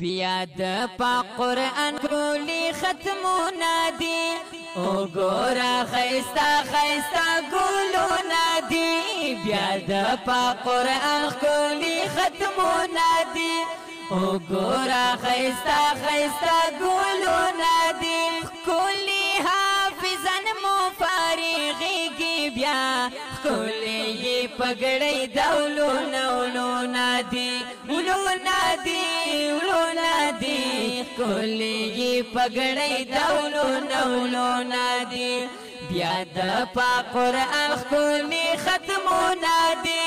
بیا د پاک قرآن کولی ختمونا دی او گورا خیستا خیستا گلونا دی بیا د پاک قرآن کولی ختمونا دی او گورا خیستا خیستا گلونا دی کولی حافظن مفارغی گی بیا کولی پگڑی دولونا اولونا دی اولونا دی اولونا دی کولی پگڑی دولونا اولونا دی بیا د پاک قرآن کولی ختمونا دی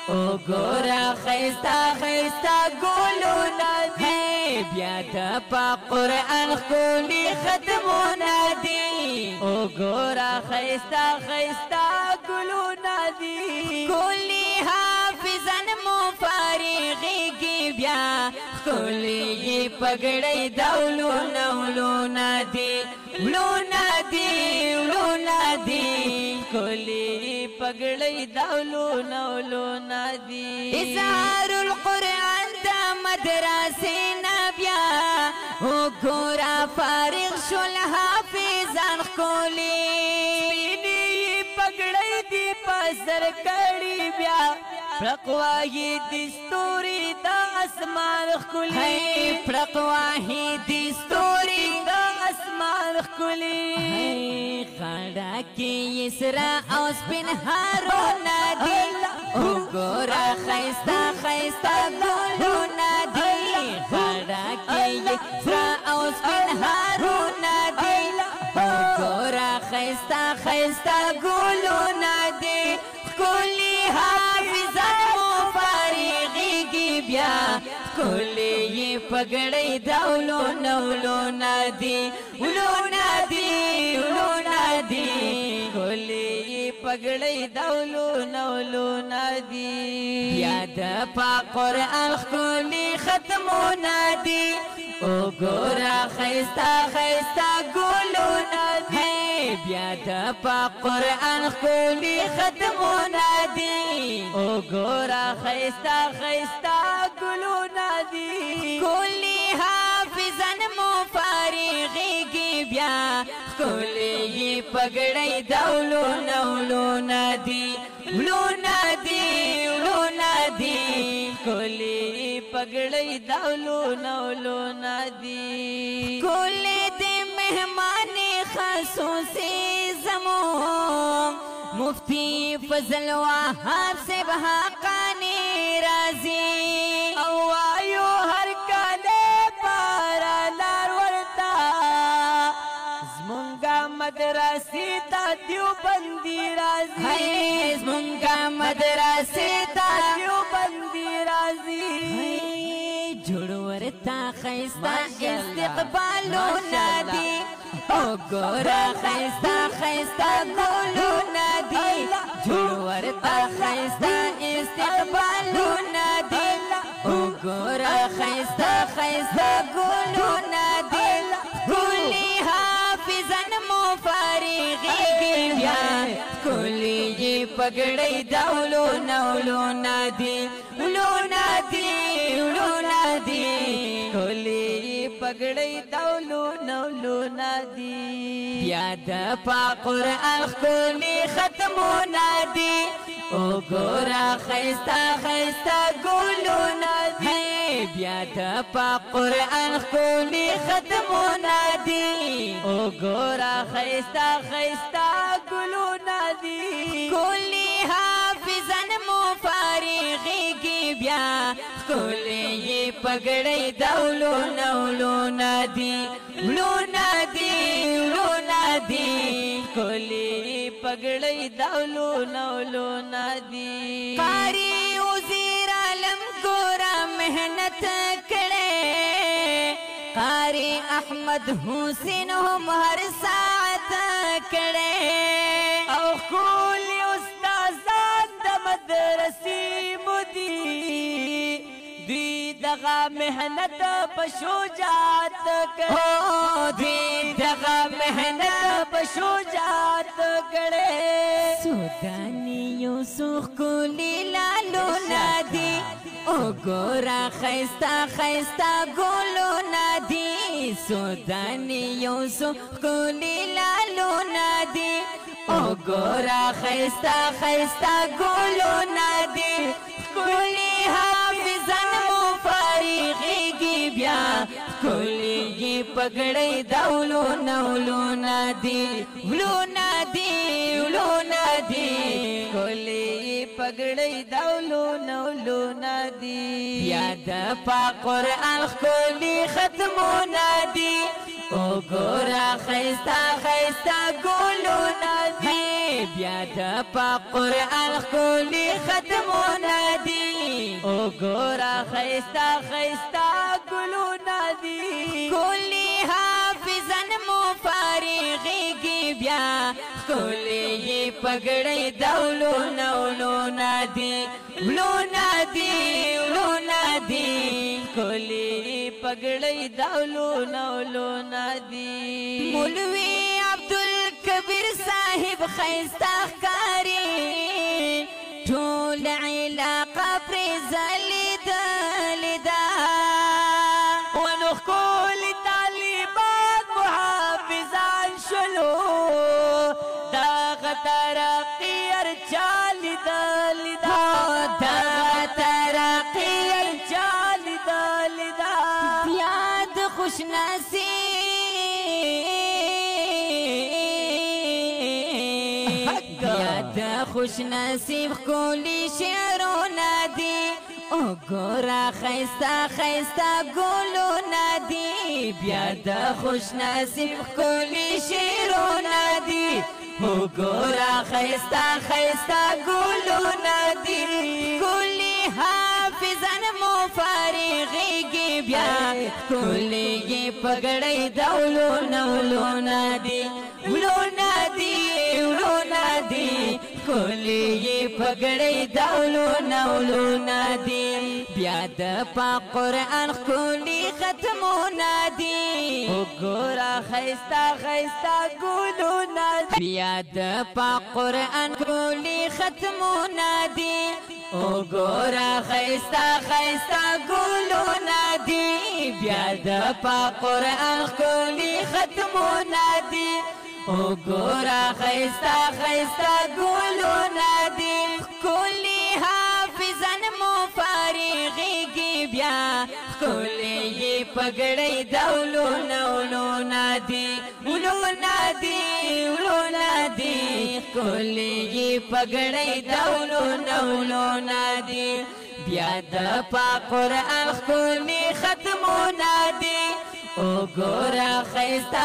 او گورا خیستا خیستا گلونا دی بیا د پاک قرآن کولی ختمونا دی او گورا خیستا خیستا گلونا دی کولی حافظن مفارغی گی بیا کولی پگڑی دولونا اولونا دی اولونا دی اولونا دی کولی پگڑی دولونا اولونا دی اظہار القرآن دا مدرسینا بیا او گورا فارغ شل حافظان کولی سپینی پگڑی دی پاسر کڑی بیا پرقواہی دستوری دا اسمان خلی پرقواہی دستوری دا اسمان خلی خاڑا کی اسرا او سپن ہارونا دی او گورا خیستا خیستا گلونا دی خاڑا کی اسرا او سپن ہارونا دی او گورا خیستا خیستا گلونا دی کولی حافظن مفارغی گی بیا کولی پگڑی دولونا اولونا دی اولونا دی اولونا دی کولی پگڑی دولونا اولونا دی بیا د پاک قرآن کولی ختمونا دی او گورا خیستا خیستا گلونا دی بیا د پاک قرآن کولی ختمونا دی او گورا خیستا خیستا گلونا دی کولی حافظن مفارغی گی بیا کولی پگڑی دولونا اولونا دی اولونا دی اولونا دی کولی پگڑی دولونا اولونا دی کولی دی مہمانی خصوصی زمون مفتی فضل وهاب سے بحقانی رازی او آیو ہر کالے پارا لار ورتا زمونگا مدرسی تا دیو بندی رازی زمونگا مدرسی تا دیو بندی رازی جوڑ ورتا خیستا استقبالونا دی او گورا خیستا خیستا گلونا دی جوڑ ورتا خیستا استقبالونا دی او گورا خیستا خیستا گلونا دی کولی حافظن مفارغی گی بیا کولی پگڑی دولونا اولونا دی اولونا دی اولونا دی کولی پگڑی دولونا اولونا دی بیا د پاک قرآن کولی ختمونا دی او گورا خیستا خیستا گلونا دی بیا د پاک قرآن کولی ختمونا دی او گورا خیستا خیستا گلونا دی کولی حافظن مفارغی گی بیا کولی پگڑی دولونا اولونا دی اولونا دی اولونا دی کولی پگڑی دولونا اولونا دی قاری وزیر عالم گورا محنت کڑے قاری احمد حسین ہم ہر ساعت کڑے او کولی استازان دا مدرسی مدی دی دا دغه محنت په شجاعت کړه دوی دغه محنت په شجاعت کړه سودانی یوسف کولی لالو نادي وګورا خيستا خيستا ګلو نادي سودانی یوسف کولی لالو نادي وګورا خيستا خيستا ګلو نادي کولی حافظن مفارغیږي بیا کولی پګړې داولو نولو نادي ولو نادي ولو نادي کولی پګړې داولو نولو نادي بیا د پاک قرآن کولی ختمو نادي وګورا خيستا خيستا ګلو نادي بیا د پاک قرآن کولی ختمو نادي وګورا خيستا خيستا ګلو نادي کولی حافظن مفارغیږي بیا کولی پګړې داولو نولو نادي ولو نادي ولو نادي کولی پګړې داولو نولو نادي مولوی عبدالکبیر صاحب خيستا ښکاري ټول علاقه پرې ځلېدلې ده ونښکول طالبان محافظان شلو دغه ترقي هرچا لیدلې ده دغه ترقي هرچا لیدلې ده بیا د خوشنصیب د خوش نصیب کولی شعرونه دي وګوره خيستا خيستا ګلونه دي بیا د خوش نصیب کولی شعرونه دي وګوره خيستا خيستا ګلونه دي کولی حافظن مفارغیږي بیا کولی پګړې داولو نولو نادي ولو نادي ولو نادي کولی پګړې داولو نولو نادي بیا د پاک قرآن کولی ختمو نادي وګورا خيستا خيستا ګلو نادي بیا د پاک قرآن کولی ختمو نادي وګورا خيستا خيستا ګلو نادي بیا د پاک قرآن کولی ختمو نادي وګورا خيستا خيستا ګلو نادي کولی حافظن مفارغیږي بیا کولی پګړې داولو نولو نادي ولو نادي ولو نادي کولی پګړې داولو نولو نادي بیا د پاک قرآن کولی ختمو نادي وګورا خيستا